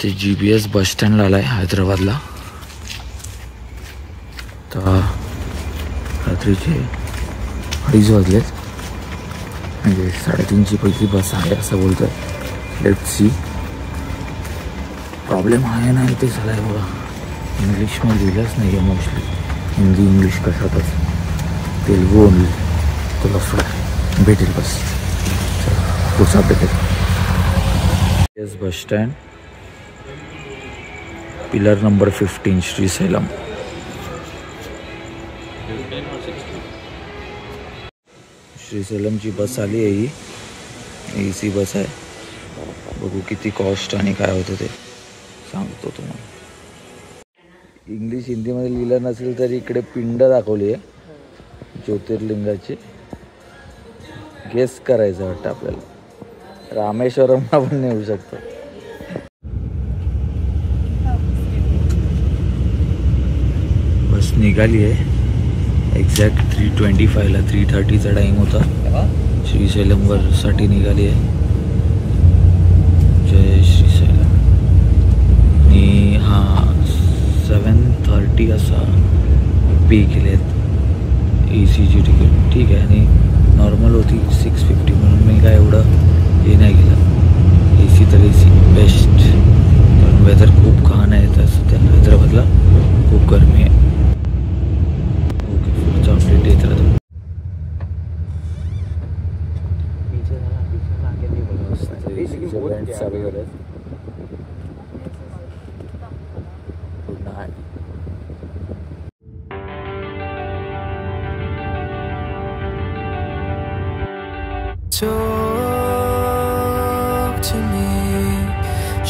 इथे GPS बस स्टँडला आलाय हैदराबादला. तर रात्रीचे 2:30 वाजलेत, म्हणजे 3:30ची पहिली बस आहे असं बोलतोय. Let's see. प्रॉब्लेम आहे ना इथे झाला आहे बघा, इंग्लिशमध्ये लिहिलंच नाही आहे मोस्टली. हिंदी इंग्लिश कशातच, तेलुगू ओनली. तुला सोडा भेटेल बस. पुढचा भेटेल. Yes bus stand, pillar number 15 Srisailam. श्रीशैलमची बस आली आहे. ही AC बस आहे. बघू किती कॉस्ट आणि काय होतं ते सांगतो तुम्हाला. इंग्लिश हिंदीमध्ये लिहिलं नसेल तरी इकडे पिंड दाखवली आहे ज्योतिर्लिंगाची. गेस करायचं वाटतं आपल्याला. रामेश्वरमला पण नेऊ शकतो. बस निघाली आहे. एक्झॅक्ट 3:25ला 3:30चा टाईम होता. श्रीशैलमवर साठी निघाली आहे. जय श्रीशैलम. आणि हां 7:30 असा पे केलेत ACची तिकीट. ठीक आहे. आणि नॉर्मल होती 650 म्हणून मी काय एवढं हे नाही केलं. AC तर AC बेस्ट. कारण वेदर खूप घाण आहे तर सध्या हैदराबादला खूप गरमी आहे. ओके पुढचा अपडेट येत राहतो. Talk to me,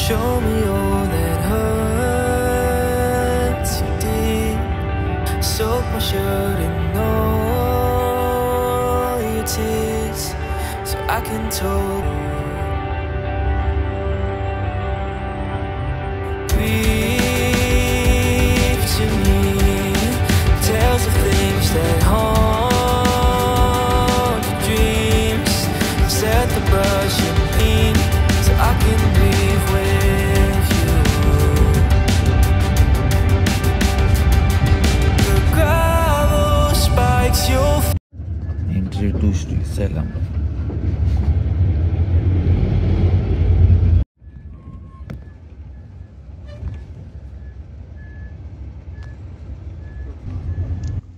show me all that hurts you deep. Soak my shirt in all your tears, so I can talk. Breathe to me, tales of things that haunt your dreams. Set the brush in pain, so I can breathe with you. The gravel spikes your Entry to Srisailam.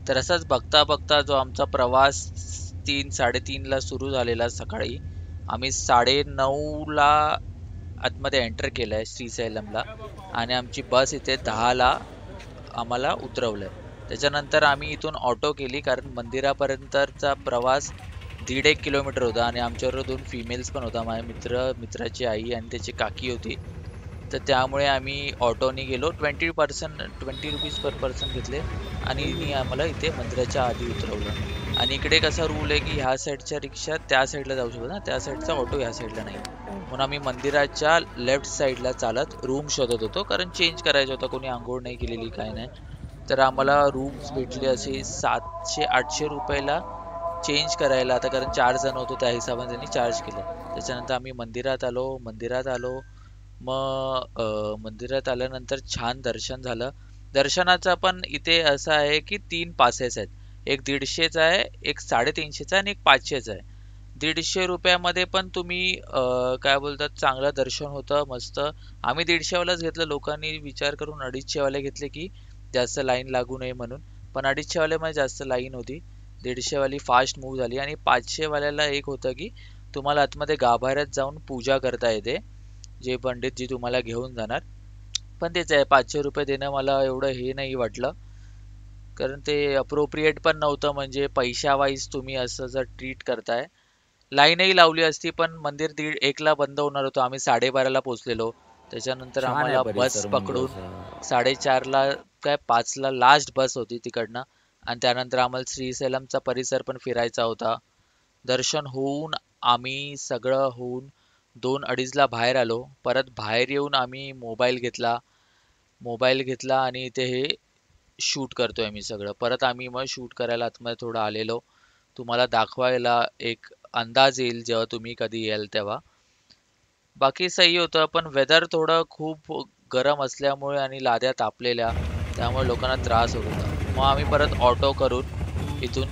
तर असंच बघता बघता जो आमचा प्रवास 3-3:30ला सुरू झालेला सकाळी, आम्ही 9:30ला आतमध्ये एंटर केलंय श्रीशैलमला. आणि आमची बस इथे 10ला आम्हाला उतरवलंय. त्याच्यानंतर आम्ही इथून ऑटो केली, कारण मंदिरापर्यंतचा प्रवास 1.5 किलोमीटर होता. आणि आमच्याबरोबर 2 फिमेल्स पण होता. माझ्या मित्राची आई आणि त्याची काकी होती. तर त्यामुळे आम्ही ऑटोनी गेलो. 20 रुपीज पर पर्सन घेतले आणि आम्हाला इथे मंदिराच्या आधी उतरवलं. आणि इकडे कसा रूल आहे की ह्या साईडच्या रिक्षा त्या साईडला जाऊ शकतो ना, त्या साईडचा ऑटो ह्या साईडला नाही. म्हणून आम्ही मंदिराच्या लेफ्ट साईडला चालत रूम शोधत होतो, कारण चेंज करायचा होता. कोणी आंघोळ नाही केलेली काय नाही. तर आम्हाला रूम्स भेटले असे 700-800 रुपयाला चेंज करायला. आता कारण 4 जण होतो त्या हिशोबाने त्यांनी चार्ज केलं. त्याच्यानंतर आम्ही मंदिरात आलो. मग मंदिरात आल्यानंतर छान दर्शन झालं. दर्शनाचा पण इथे असं आहे की 3 पासेस आहेत. एक 150चा आहे, एक 350चा आणि एक 500चा आहे. 150 रुपयामध्ये पण तुम्ही काय बोलतात चांगलं दर्शन होतं मस्त. आम्ही 150वालाच घेतलं. लोकांनी विचार करून 250 वाले घेतले की जास्त लाईन लागू नये म्हणून. पण 250 वाल्यामध्ये जास्त लाईन होती. 150 वाली फास्ट मूव्ह झाली. आणि 500 वाल्याला एक होतं की तुम्हाला आतमध्ये गाभाऱ्यात जाऊन पूजा करता येते, जे पंडितजी तुम्हाला घेऊन जाणार. पण तेच आहे, 500 रुपये देणं मला एवढं हे नाही वाटलं, कारण ते अप्रोप्रिएट पण नव्हतं. म्हणजे पैशावाईज तुम्ही असं जर ट्रीट करताय. लाईनही लावली असती, पण मंदिर 1:30ला बंद होणार होतं. आम्ही 12:30ला पोहोचलेलो. त्याच्यानंतर छान आहे आम्हाला बस परिसर म्हणजे पकडून असं. 4:30ला काय 5ला लास्ट बस होती तिकडनं. आणि त्यानंतर आम्हाला श्रीशैलमचा परिसर पण फिरायचा होता. दर्शन होऊन आम्ही सगळं होऊन 2-2:30ला बाहेर आलो. परत बाहेर येऊन आम्ही मोबाईल घेतला आणि इथे हे शूट करतोय मी सगळं. परत आम्ही मग शूट करायला आतमध्ये थोडं आलेलो, तुम्हाला दाखवायला एक अंदाज येईल जेव्हा तुम्ही कधी याल तेव्हा. बाकी सही होतं, पण वेदर थोडं खूप गरम असल्यामुळे आणि लाद्या तापलेल्या, त्यामुळे लोकांना त्रास होत होता. मग आम्ही परत ऑटो करून इथून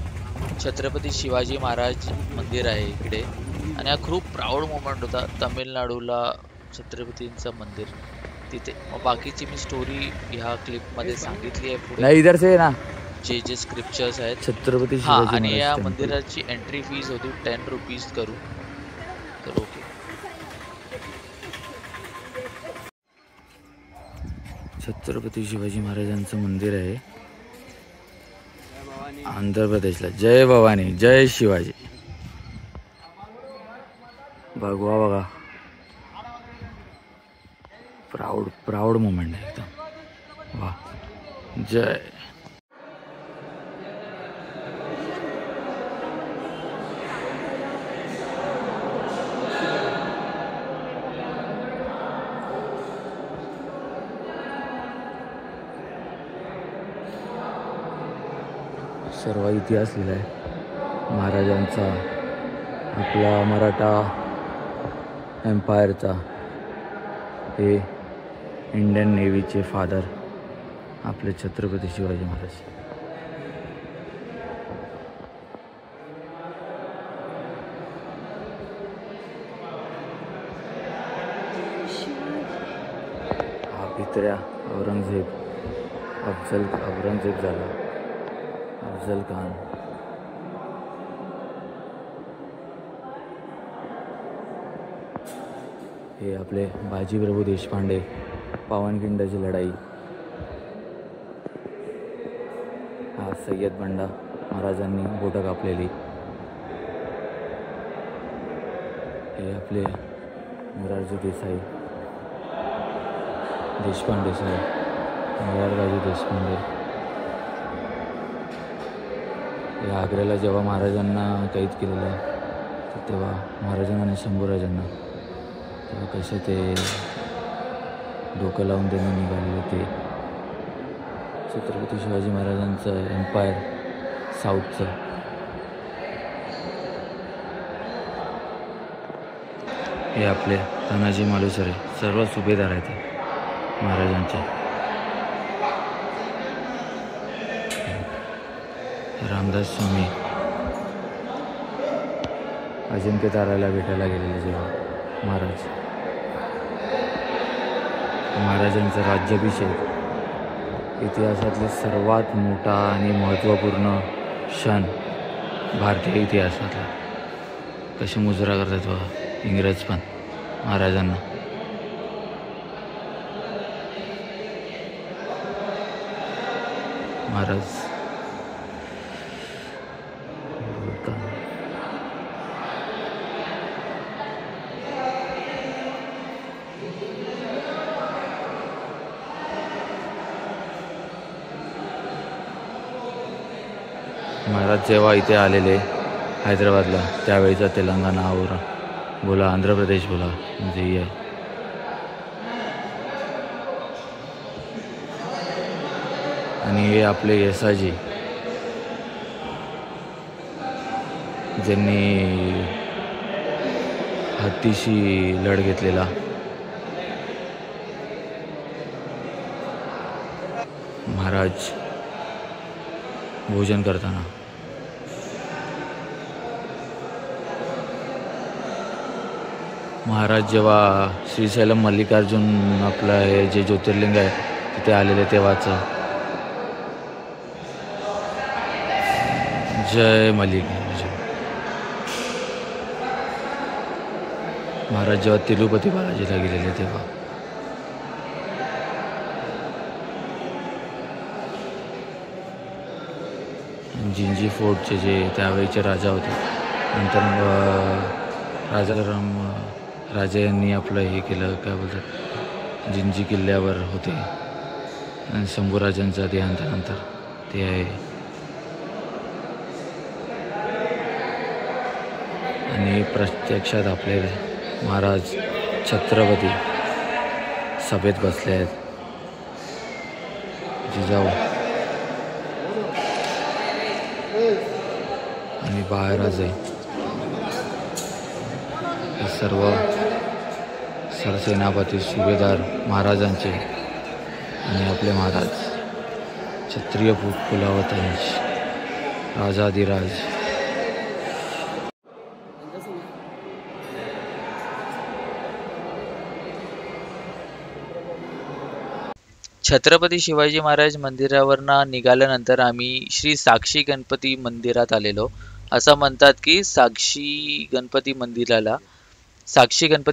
छत्रपती शिवाजी महाराज मंदिर आहे इकडे, आणि हा खूप प्राऊड मोमेंट होता तमिळनाडूला छत्रपतींचं मंदिर तिथे. मग बाकीची मी स्टोरी ह्या क्लिपमध्ये सांगितली आहे पुढे, नाही इधर से ना जे जे स्क्रिप्चर्स आहेत. छत्रपती हा, शिवाजी आणि या महाराज टेम्पल. मंदिराची एंट्री फीज होती 10 रुपीज करून. तर ओके. छत्रपती शिवाजी महाराजांचं मंदिर आहे आंध्र प्रदेशला. जय भवानी, जय शिवाजी. भगवा बघा, प्राऊड प्राऊड मोमेंट आहे एकदम. वा, जय. सर्व इतिहास लिहिला आहे महाराजांचा, आपला मराठा एम्पायरचा. हे इंडियन नेव्हीचे फादर आपले छत्रपती शिवाजी महाराज. हा भित्र्या औरंगजेब झाला, अफजल खान. हे आपले बाजीप्रभू देशपांडे, पावनखिंडची लढाई. हा सय्यद बंडा, महाराजांनी बोटं कापलेली. हे आपले मोरारजी देसाई, देशपांडे साहेब, मोरारजी देशपांडे. हे आग्र्याला जेव्हा महाराजांना कैद केलेलं तर तेव्हा महाराजांना आणि शंभूराजांना तेव्हा कसे ते डोकं लावून त्यांनी निघालेले ते. छत्रपती शिवाजी महाराजांचं एम्पायर साऊथचं. हे आपले तानाजी मालुसरे, सर्व सुभेदार आहेत महाराजांचे. रामदास स्वामी अजिंक्य ताराला भेटायला गेलेले जेव्हा महाराजांचा राज्याभिषेक, इतिहासातले सर्वात मोठा आणि महत्त्वपूर्ण क्षण भारतीय इतिहासातला. कसे मुजरा करतात बघा इंग्रज पण महाराजांना. महाराज महाराज जेव्हा इथे आलेले हैदराबादला, त्यावेळीचा तेलंगणा बोला, आंध्र प्रदेश बोला, म्हणजे हे आणि हे आपले येसाजी, ज्यांनी हत्तीशी लढ घेतलेला. महाराज भोजन करताना महाराज जेव्हा श्रीशैलम मल्लिकार्जुन आपलं हे जे ज्योतिर्लिंग आहे तिथे आलेले तेव्हाचं. जय मल्लिकार्जुन. महाराज जेव्हा तिरुपती बालाजीला गेलेले तेव्हा. जिंजी फोर्टचे जे त्यावेळीचे राजा होते, नंतर राजा यांनी आपलं हे केलं, काय बोलतात, जिंजी किल्ल्यावर होते आणि शंभूराजांचा देहांतानंतर ते आहे. आणि प्रत्यक्षात आपले महाराज छत्रपती सभेत बसले आहेत. जिजाऊ आणि बाळराजे हे सर्व सरसेनापती सुभेदार महाराजांचे आणि आपले महाराज क्षत्रिय कुलावतांचे राजाधिराज. छत्रपती शिवाजी महाराज मंदिरावरनं निघाल्यानंतर आम्ही श्री साक्षी गणपती मंदिरात आलेलो. असं म्हणतात की साक्षी गणपती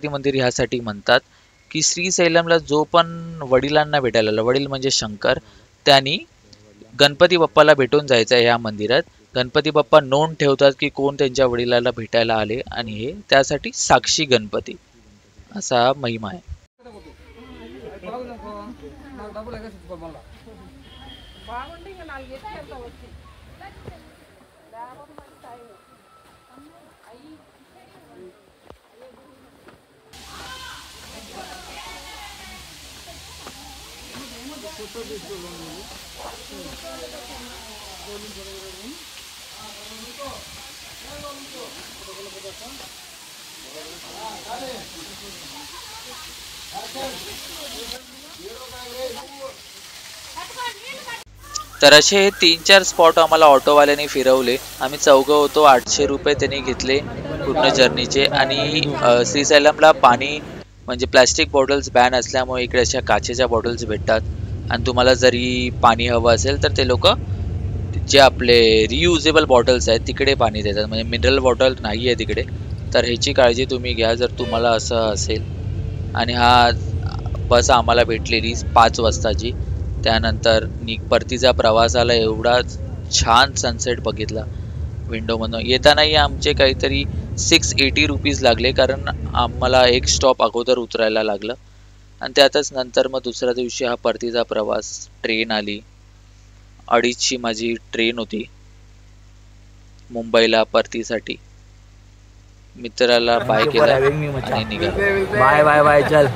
मंदिर ह्यासाठी म्हणतात की श्रीशैलमला जो पण वडिलांना भेटायला आला, वडील म्हणजे शंकर, त्यांनी गणपती बाप्पाला भेटून जायचं आहे ह्या मंदिरात. गणपती बाप्पा नोंद ठेवतात की कोण त्यांच्या वडिलाला भेटायला आले आणि हे त्यासाठी साक्षी गणपती असा हा महिमा आहे. तर असे 3-4 स्पॉट आम्हाला ऑटोवाल्याने फिरवले. आम्ही चौघं होतो. 800 रुपये त्यांनी घेतले पूर्ण जर्नीचे. आणि श्रीशैलमला पाणी म्हणजे प्लॅस्टिक बॉटल्स बॅन असल्यामुळे इकडे अशा काचेच्या बॉटल्स भेटतात. आणि तुम्हाला जरी पाणी हवं असेल तर ते लोक जे आपले रियुजेबल बॉटल्स आहेत तिकडे पाणी देतात, म्हणजे मिनरल बॉटल नाही आहे तिकडे. तर ह्याची काळजी तुम्ही घ्या जर तुम्हाला असं असेल. आणि हा बस आम्हाला भेटलेली 5 वाजताची. त्यानंतर परतीचा प्रवासाला एवढा छान सनसेट बघितला विंडोमधून. येतानाही आमचे काहीतरी 680 रुपीज लागले, कारण आम्हाला एक स्टॉप अगोदर उतरायला लागलं. आणि त्यातच नंतर मग दुसऱ्या दिवशी हा परतीचा प्रवास. ट्रेन आली 2:30ची माझी ट्रेन होती मुंबईला परतीसाठी. मित्राला बाय केला आणि निघालो. बाय बाय बाय चल.